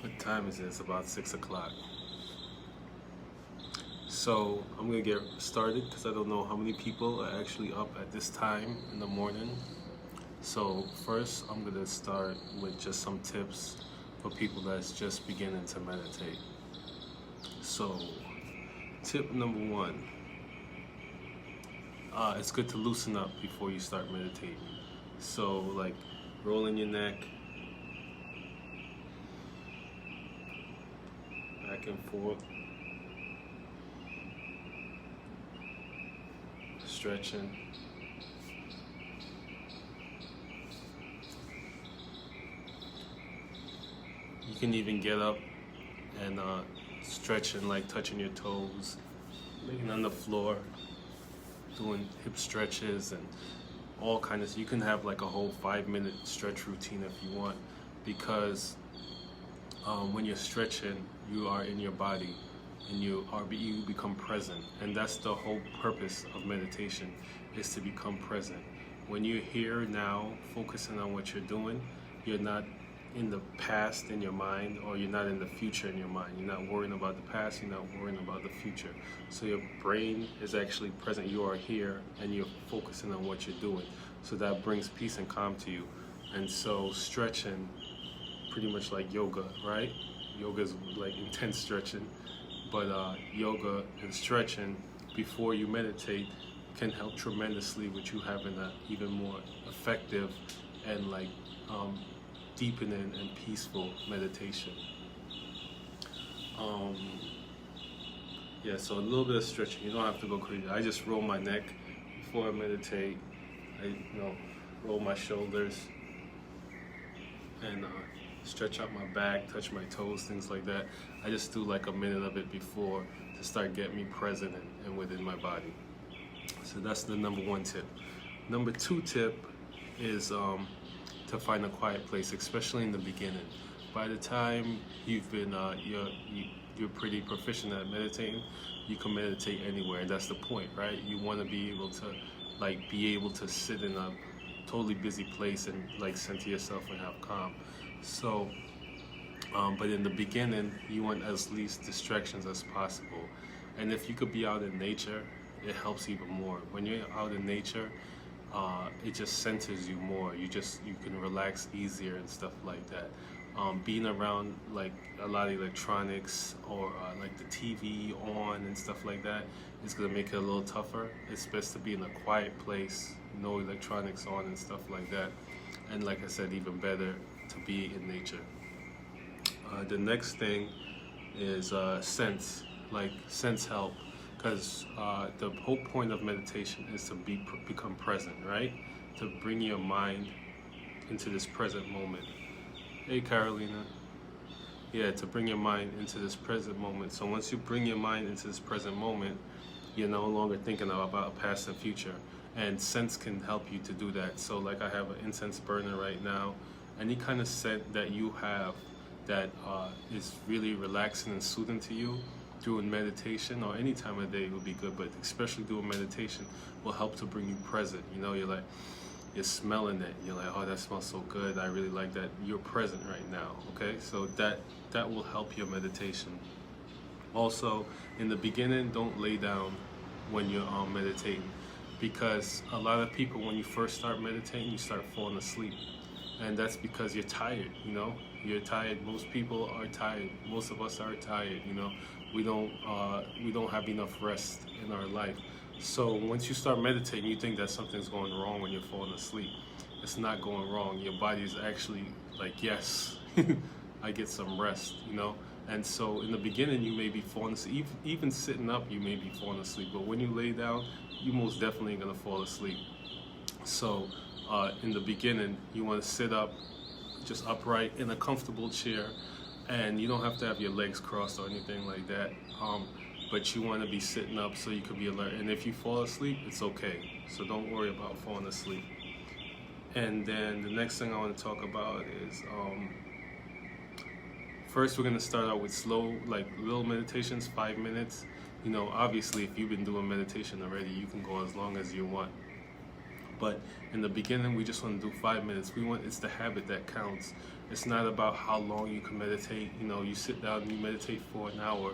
What time is it? It's about 6 o'clock. So I'm gonna get started because I don't know how many people are actually up at this time in the morning. So first I'm gonna start with just some tips for people that's just beginning to meditate. So tip number one, it's good to loosen up before you start meditating. So like rolling your neck back and forth, stretching. You can even get up and stretching, like touching your toes, laying on the floor, doing hip stretches and all kinds of. You can have like a whole 5-minute stretch routine if you want, because when you're stretching, you are in your body and you become present, and that's the whole purpose of meditation, is to become present. When you're here now, focusing on what you're doing, you're not in the past in your mind, or you're not in the future in your mind. You're not worrying about the past, you're not worrying about the future. So your brain is actually present. You are here and you're focusing on what you're doing. So that brings peace and calm to you. And so stretching, pretty much like yoga, right? Yoga is like intense stretching, but yoga and stretching before you meditate can help tremendously with you having an even more effective and like deepening and peaceful meditation. Yeah, so a little bit of stretching. You don't have to go crazy. I just roll my neck before I meditate. I roll my shoulders and stretch out my back, touch my toes, things like that. I just do like a minute of it before to start getting me present and within my body. So that's the number one tip. Number two tip is to find a quiet place, especially in the beginning. By the time you've been you're pretty proficient at meditating, you can meditate anywhere, and that's the point, right? You want to be able to sit in a totally busy place and like center yourself and have calm. So but in the beginning, you want as least distractions as possible. And if you could be out in nature, it helps even more. When you're out in nature, it just centers you more. You can relax easier and stuff like that. Being around like a lot of electronics or like the TV on and stuff like that is gonna make it a little tougher. It's best to be in a quiet place, no electronics on and stuff like that. And like I said, even better to be in nature. The next thing is sense help. Because the whole point of meditation is to become present, right? To bring your mind into this present moment. Hey, Carolina. Yeah, to bring your mind into this present moment. So once you bring your mind into this present moment, you're no longer thinking about past and future. And scents can help you to do that. So like I have an incense burner right now. Any kind of scent that you have that is really relaxing and soothing to you, doing meditation or any time of day will be good, but especially doing meditation will help to bring you present. You're smelling it, you're like, oh, that smells so good, I really like that. You're present right now, okay? So that will help your meditation. Also, in the beginning, don't lay down when you're meditating, because a lot of people, when you first start meditating, you start falling asleep. And that's because you're tired, You're tired. Most people are tired. Most of us are tired, We don't have enough rest in our life. So once you start meditating, you think that something's going wrong when you're falling asleep. It's not going wrong. Your body is actually like, yes, I get some rest, And so in the beginning, you may be falling asleep. Even sitting up, you may be falling asleep. But when you lay down, you most definitely are going to fall asleep. So in the beginning, you want to sit up, just upright in a comfortable chair, and you don't have to have your legs crossed or anything like that, but you want to be sitting up so you can be alert. And if you fall asleep, it's okay, so don't worry about falling asleep. And then the next thing I want to talk about is first we're going to start out with slow, like little meditations, 5 minutes. Obviously if you've been doing meditation already, you can go as long as you want. But in the beginning, we just want to do 5 minutes. It's the habit that counts. It's not about how long you can meditate. You know, you sit down and you meditate for an hour,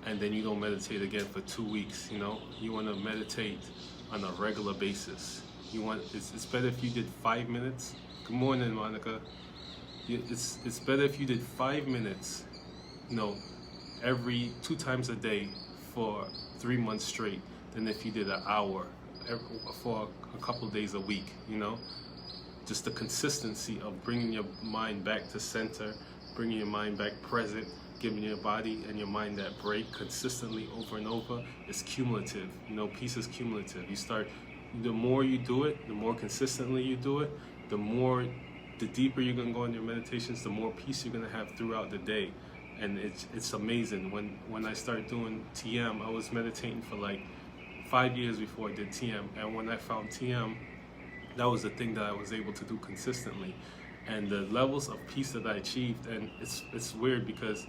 and then you don't meditate again for 2 weeks. You know, you want to meditate on a regular basis. It's better if you did 5 minutes. Good morning, Monica. It's better if you did 5 minutes, you know, every 2 times a day for 3 months straight, than if you did an hour for a couple days a week. You know, just the consistency of bringing your mind back to center, bringing your mind back present, giving your body and your mind that break consistently over and over is cumulative. You know, peace is cumulative. The more you do it, the more consistently you do it, the deeper you're gonna go in your meditations, the more peace you're gonna have throughout the day. And it's amazing. When I started doing TM, I was meditating for like 5 years before I did TM. And when I found TM, that was the thing that I was able to do consistently. And the levels of peace that I achieved, and it's weird because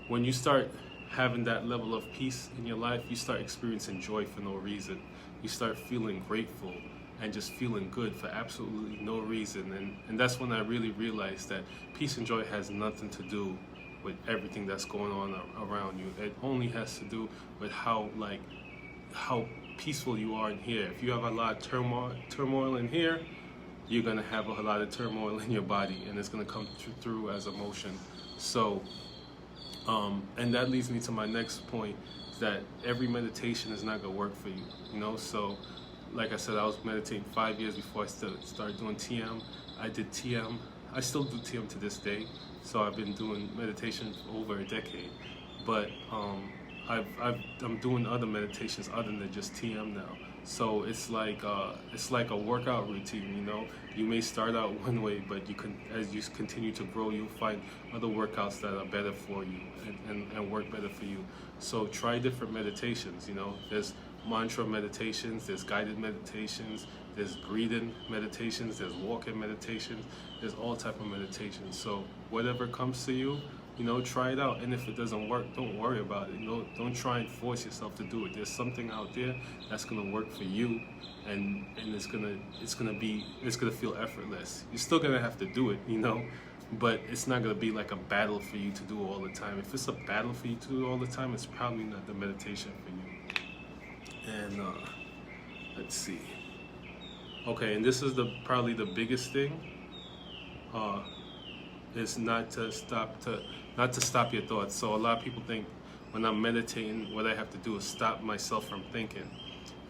when you start having that level of peace in your life, you start experiencing joy for no reason. You start feeling grateful and just feeling good for absolutely no reason. And that's when I really realized that peace and joy has nothing to do with everything that's going on around you. It only has to do with how peaceful you are in here. If you have a lot of turmoil in here, you're gonna have a lot of turmoil in your body, and it's gonna come through as emotion. So, and that leads me to my next point, that every meditation is not gonna work for you. You know, so like I said, I was meditating 5 years before I started doing TM. I did TM. I still do TM to this day. So I've been doing meditation for over a decade. But I'm doing other meditations other than just TM now. So it's like a workout routine. You know, you may start out one way, but as you continue to grow, you'll find other workouts that are better for you and work better for you. So try different meditations. You know, there's mantra meditations, there's guided meditations, there's breathing meditations, there's walking meditations, there's all type of meditations. So whatever comes to you, you know, try it out. And if it doesn't work, don't worry about it. You know, don't try and force yourself to do it. There's something out there that's gonna work for you, and it's gonna feel effortless. You're still gonna have to do it, you know, but it's not gonna be like a battle for you to do all the time. If it's a battle for you to do all the time, it's probably not the meditation for you. And let's see. Okay, and this is probably the biggest thing. Is not to stop your thoughts. So a lot of people think when I'm meditating, what I have to do is stop myself from thinking.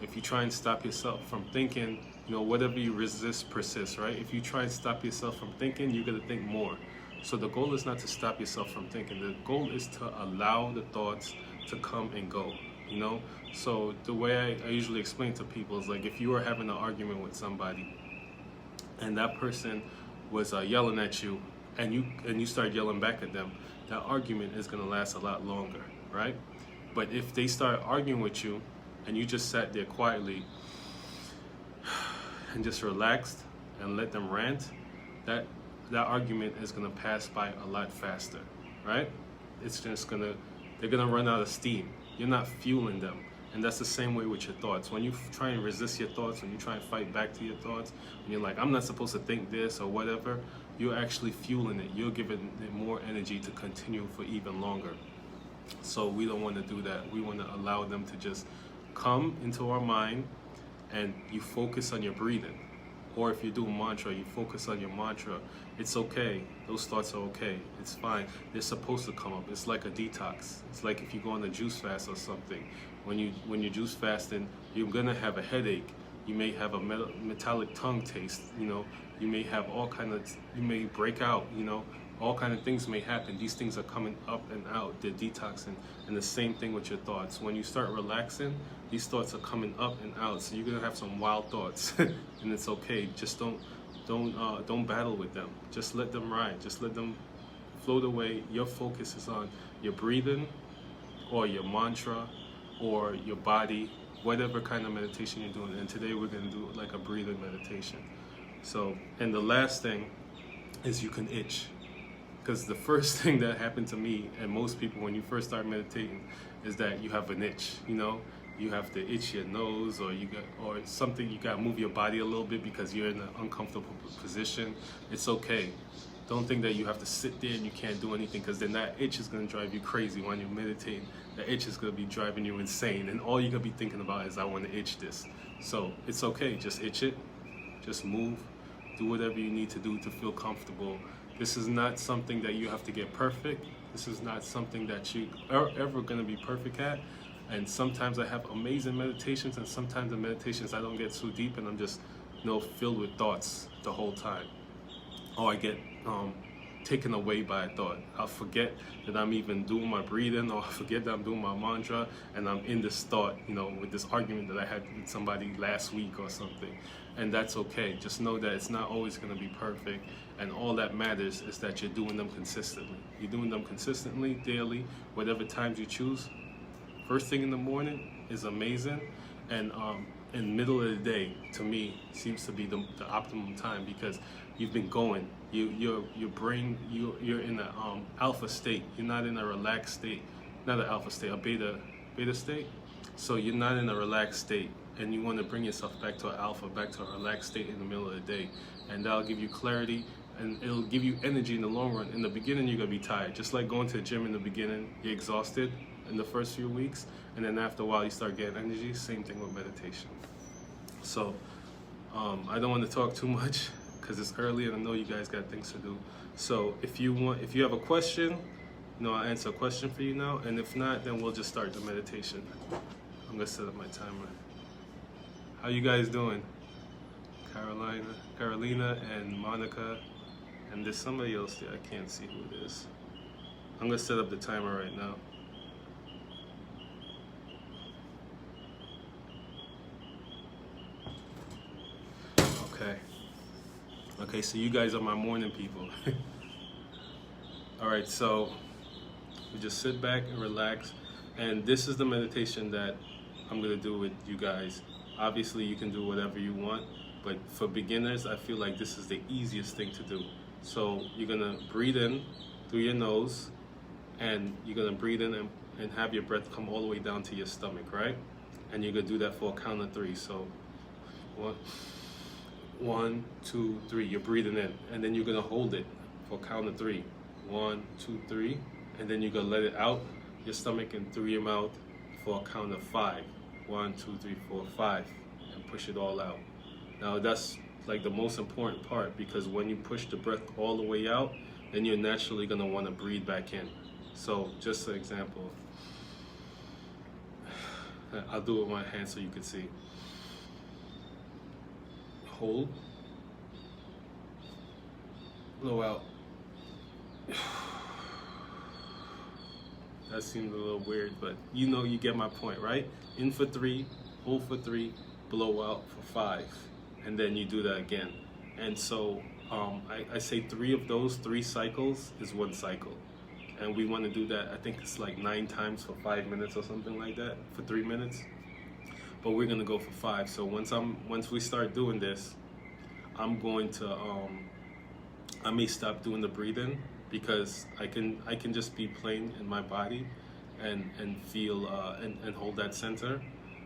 If you try and stop yourself from thinking, you know, whatever you resist persists, right? If you try and stop yourself from thinking, you're gonna think more. So the goal is not to stop yourself from thinking. The goal is to allow the thoughts to come and go. You know, so the way I usually explain to people is like, if you were having an argument with somebody and that person was yelling at you, and you start yelling back at them, that argument is gonna last a lot longer, right? But if they start arguing with you and you just sat there quietly and just relaxed and let them rant, that argument is gonna pass by a lot faster, right? They're gonna run out of steam. You're not fueling them. And that's the same way with your thoughts. When you try and resist your thoughts, when you try and fight back to your thoughts, and you're like, I'm not supposed to think this or whatever, you're actually fueling it. You're giving it more energy to continue for even longer. So we don't want to do that. We want to allow them to just come into our mind, and you focus on your breathing. Or if you do mantra, you focus on your mantra. It's okay. Those thoughts are okay. It's fine. They're supposed to come up. It's like a detox. It's like if you go on a juice fast or something. When you're juice fasting, you're gonna have a headache. You may have a metallic tongue taste. You know, you may have you may break out. You know, all kind of things may happen. These things are coming up and out. They're detoxing. And the same thing with your thoughts. When you start relaxing, these thoughts are coming up and out. So you're gonna have some wild thoughts, and it's okay. Just don't battle with them. Just let them ride. Just let them float away. Your focus is on your breathing, or your mantra, or your body, whatever kind of meditation you're doing. And today we're gonna do like a breathing meditation. So, and the last thing is you can itch. Because the first thing that happened to me and most people when you first start meditating is that you have an itch, you know? you have to itch your nose, or or something, you got to move your body a little bit because you're in an uncomfortable position. It's okay. Don't think that you have to sit there and you can't do anything, because then that itch is going to drive you crazy when you're meditating. The itch is going to be driving you insane, and all you're going to be thinking about is, I want to itch this. So it's okay. Just itch it. Just move. Do whatever you need to do to feel comfortable. This is not something that you have to get perfect. This is not something that you are ever going to be perfect at. And sometimes I have amazing meditations, and sometimes the meditations I don't get so deep, and I'm just, filled with thoughts the whole time. Or I get taken away by a thought. I'll forget that I'm even doing my breathing, or I forget that I'm doing my mantra, and I'm in this thought, with this argument that I had with somebody last week or something. And that's okay. Just know that it's not always going to be perfect, and all that matters is that you're doing them consistently. You're doing them consistently, daily, whatever times you choose. First thing in the morning is amazing, and in middle of the day, to me, seems to be the optimum time, because you've been going. Your brain, you're in an alpha state. You're not in a relaxed state. Not an alpha state, a beta state. So you're not in a relaxed state, and you want to bring yourself back to an alpha, back to a relaxed state in the middle of the day, and that'll give you clarity, and it'll give you energy in the long run. In the beginning, you're gonna be tired, just like going to the gym. In the beginning, you're exhausted in the first few weeks, and then after a while you start getting energy. Same thing with meditation. So I don't want to talk too much because it's early and I know you guys got things to do. So if you have a question, I'll answer a question for you now, and if not, then we'll just start the meditation. I'm gonna set up my timer. How you guys doing? Carolina and Monica, and there's somebody else there. I can't see who it is. I'm gonna set up the timer right now. Okay, so you guys are my morning people. All right, so we just sit back and relax, and this is the meditation that I'm gonna do with you guys. Obviously, you can do whatever you want, but for beginners, I feel like this is the easiest thing to do. So you're gonna breathe in through your nose, and you're gonna breathe in and have your breath come all the way down to your stomach, right? And you're gonna do that for a count of 3. So 1, 2, 3. You're breathing in, and then you're gonna hold it for a count of 3. 1, 2, 3, and then you're gonna let it out your stomach and through your mouth for a count of 5. 1, 2, 3, 4, 5, and push it all out. Now that's like the most important part, because when you push the breath all the way out, then you're naturally gonna want to breathe back in. So just an example, I'll do it with my hands so you can see. Hold, blow out. That seemed a little weird, but you get my point, right? In for 3, hold for 3, blow out for 5, and then you do that again. And so I say 3 of those 3 cycles is 1 cycle, and we want to do that. I think it's like 9 times for 5 minutes or something like that, for 3 minutes. But we're gonna go for 5. So once we start doing this, I'm going to I may stop doing the breathing, because I can just be plain in my body and feel and hold that center.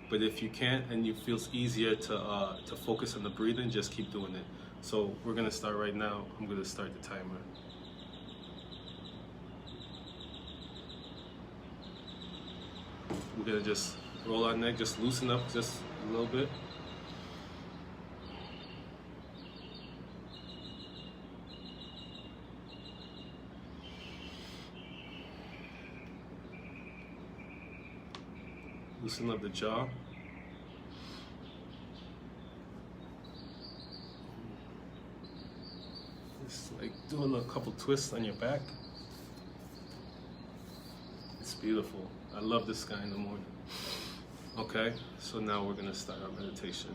But if you can't and you feel easier to focus on the breathing, just keep doing it. So we're gonna start right now. I'm gonna start the timer. We're gonna just roll our neck, just loosen up just a little bit. Loosen up the jaw. Just like doing a couple twists on your back. It's beautiful. I love the sky in the morning. Okay, so now we're gonna start our meditation.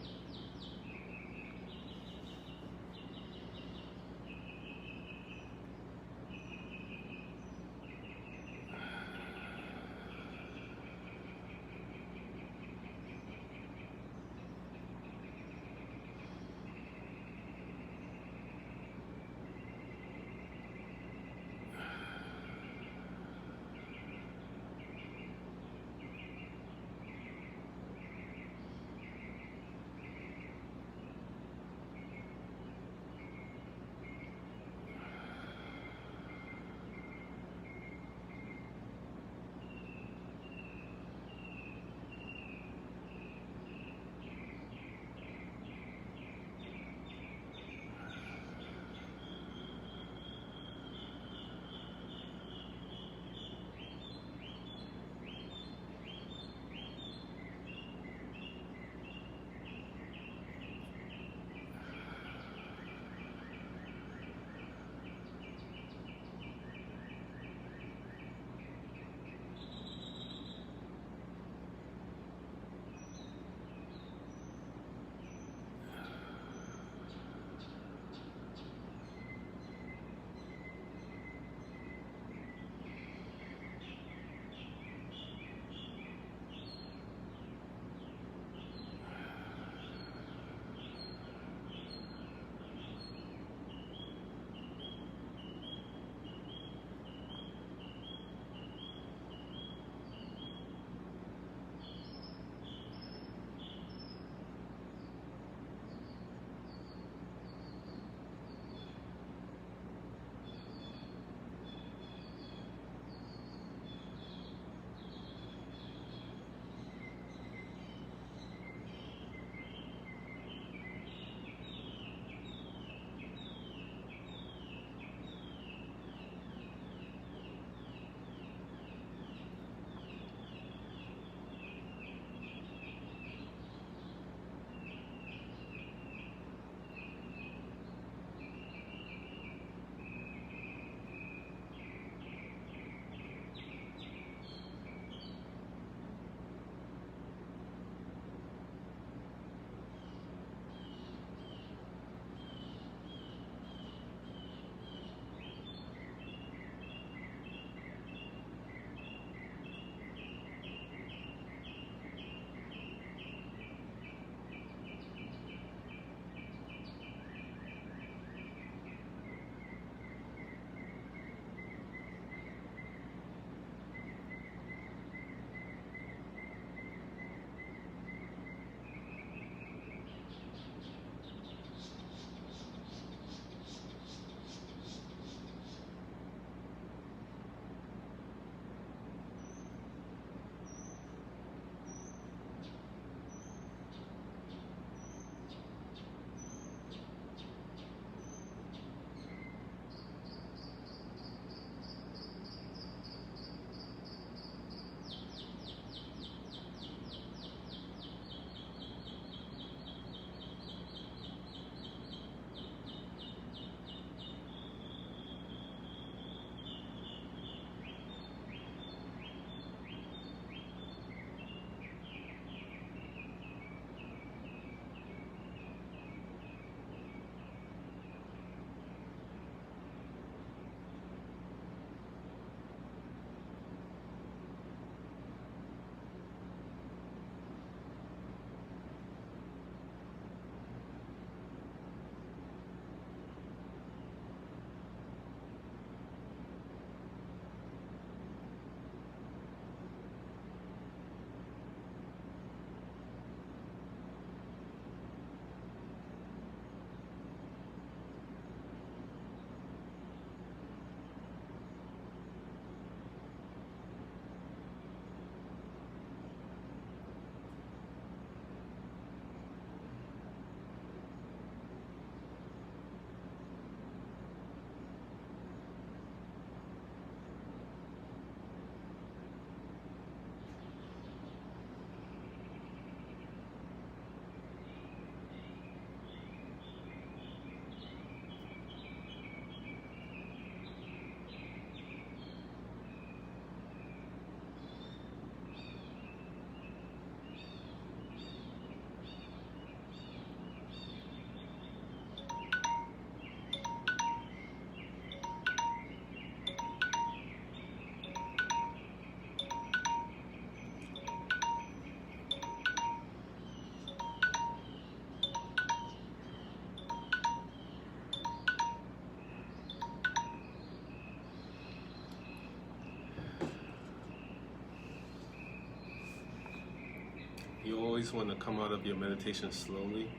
you always want to come out of your meditation slowly.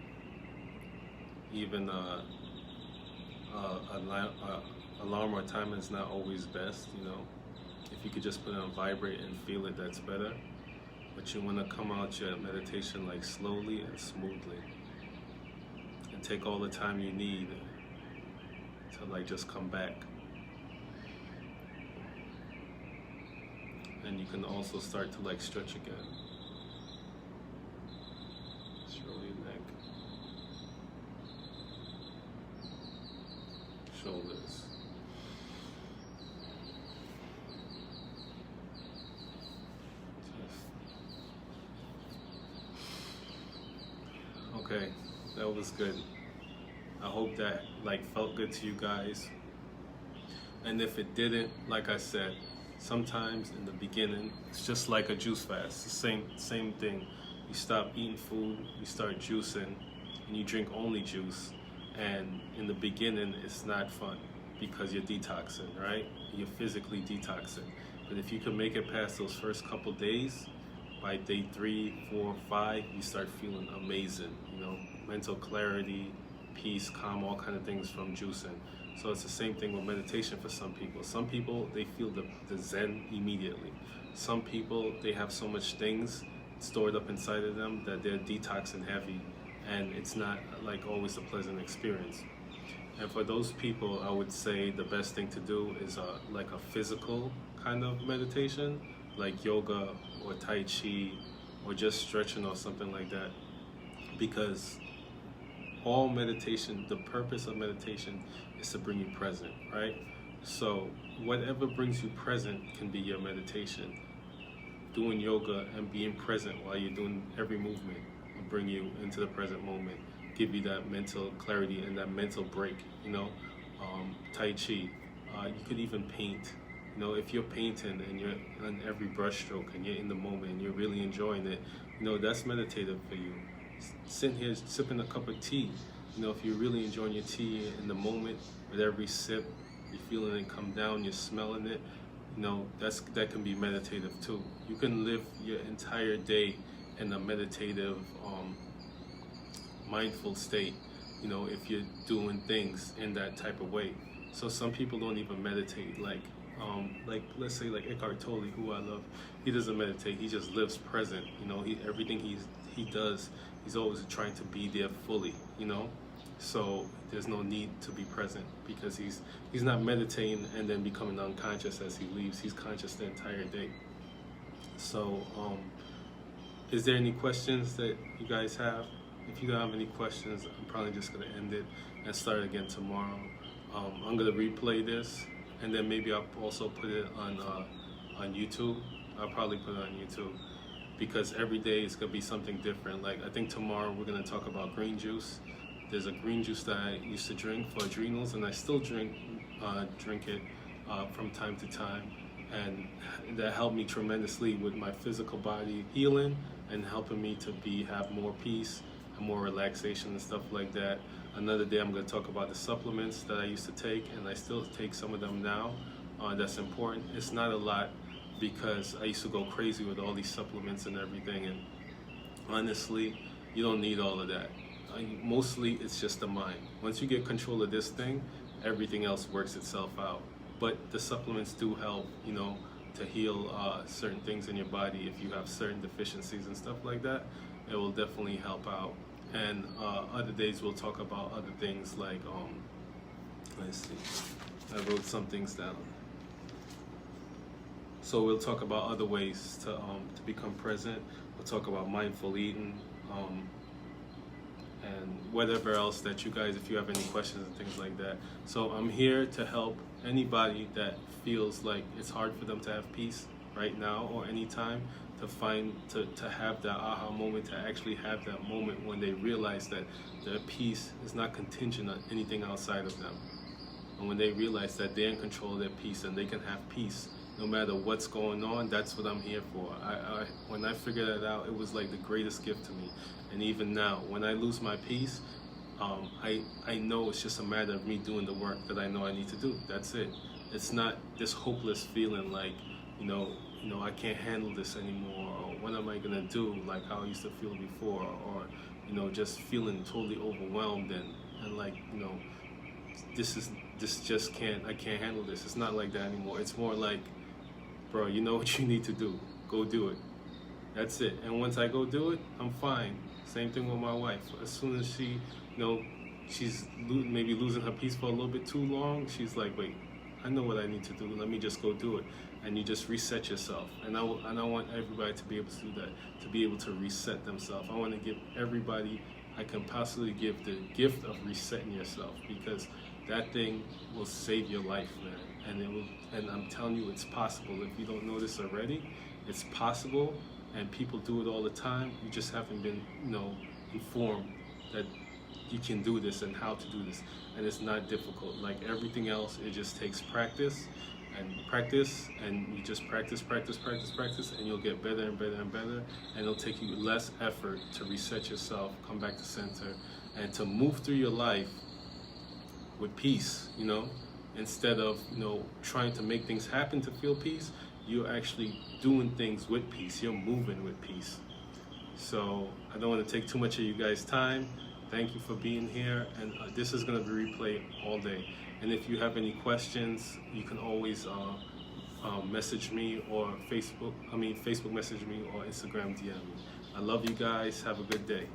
Even alarm or timer is not always best, you know. If you could just put it on vibrate and feel it, that's better. But you want to come out your meditation like slowly and smoothly, and take all the time you need to like just come back. And you can also start to like stretch again. Show your neck, shoulders. Okay, that was good. I hope that like felt good to you guys. And if it didn't, like I said, sometimes in the beginning, it's just like a juice fast. The same thing. You stop eating food, you start juicing, and you drink only juice. And in the beginning, it's not fun because you're detoxing, right? You're physically detoxing. But if you can make it past those first couple days, by day 3, 4, 5, you start feeling amazing, you know, mental clarity, peace, calm, all kind of things from juicing. So it's the same thing with meditation for some people. Some people, they feel the zen immediately. Some people, they have so much things stored up inside of them that they're detoxing heavy, and it's not like always a pleasant experience. And for those people, I would say the best thing to do is like a physical kind of meditation, like yoga or Tai Chi or just stretching or something like that. Because all meditation, the purpose of meditation is to bring you present, right? So whatever brings you present can be your meditation. Doing yoga and being present while you're doing every movement will bring you into the present moment, give you that mental clarity and that mental break, you know. Tai Chi, you could even paint. You know, if you're painting and you're on every brush stroke and you're in the moment and you're really enjoying it, you know, that's meditative for you. Sitting here sipping a cup of tea, you know, if you're really enjoying your tea in the moment, with every sip, you're feeling it come down, you're smelling it, you know, that can be meditative too. You can live your entire day in a meditative, mindful state, you know, if you're doing things in that type of way. So some people don't even meditate, like let's say like Eckhart Tolle, who I love. He doesn't meditate, he just lives present, you know. Everything he does, he's always trying to be there fully, you know. So there's no need to be present because he's not meditating and then becoming unconscious as he leaves. He's conscious the entire day. So is there any questions that you guys have? If you don't have any questions, I'm probably just gonna end it and start again tomorrow. I'm gonna replay this, and then maybe I'll also put it on YouTube. I'll probably put it on YouTube because every day it's gonna be something different. Like I think tomorrow we're gonna talk about green juice. There's a green juice that I used to drink for adrenals, and I still drink it from time to time, and that helped me tremendously with my physical body healing and helping me to have more peace and more relaxation and stuff like that. Another day I'm going to talk about the supplements that I used to take, and I still take some of them now. That's important. It's not a lot because I used to go crazy with all these supplements and everything, and honestly, you don't need all of that. Mostly it's just the mind. Once you get control of this thing, everything else works itself out. But the supplements do help, you know, to heal certain things in your body. If you have certain deficiencies and stuff like that, it will definitely help out. And other days we'll talk about other things like, let's see, I wrote some things down. So we'll talk about other ways to become present. We'll talk about mindful eating, and whatever else that you guys, if you have any questions and things like that. So I'm here to help anybody that feels like it's hard for them to have peace right now or anytime, to have that aha moment, to actually have that moment when they realize that their peace is not contingent on anything outside of them. And when they realize that they're in control of their peace and they can have peace no matter what's going on, that's what I'm here for. When I figured that out, it was like the greatest gift to me. And even now, when I lose my peace, I know it's just a matter of me doing the work that I know I need to do. That's it. It's not this hopeless feeling like, you know, I can't handle this anymore, or What am I gonna do? Like how I used to feel before, or you know, just feeling totally overwhelmed and like, you know, this just I can't handle this. It's not like that anymore. It's more like, bro, you know what you need to do. Go do it. That's it. And once I go do it, I'm fine. Same thing with my wife. As soon as she, you know, she's maybe losing her peace for a little bit too long, she's like, wait, I know what I need to do. Let me just go do it. And you just reset yourself. And I want everybody to be able to do that, to be able to reset themselves. I want to give everybody I can possibly give the gift of resetting yourself, because that thing will save your life, man. And it will. And I'm telling you, it's possible. If you don't know this already, it's possible. And people do it all the time. You just haven't been, you know, informed that you can do this and how to do this. And it's not difficult. Like everything else, it just takes practice, and you just practice, and you'll get better and better and better. And it'll take you less effort to reset yourself, come back to center, and to move through your life with peace, you know, instead of, you know, trying to make things happen to feel peace. You're actually doing things with peace. You're moving with peace. So I don't want to take too much of you guys' time. Thank you for being here. And this is going to be replayed all day. And if you have any questions, you can always message me or Facebook message me or Instagram DM me. I love you guys. Have a good day.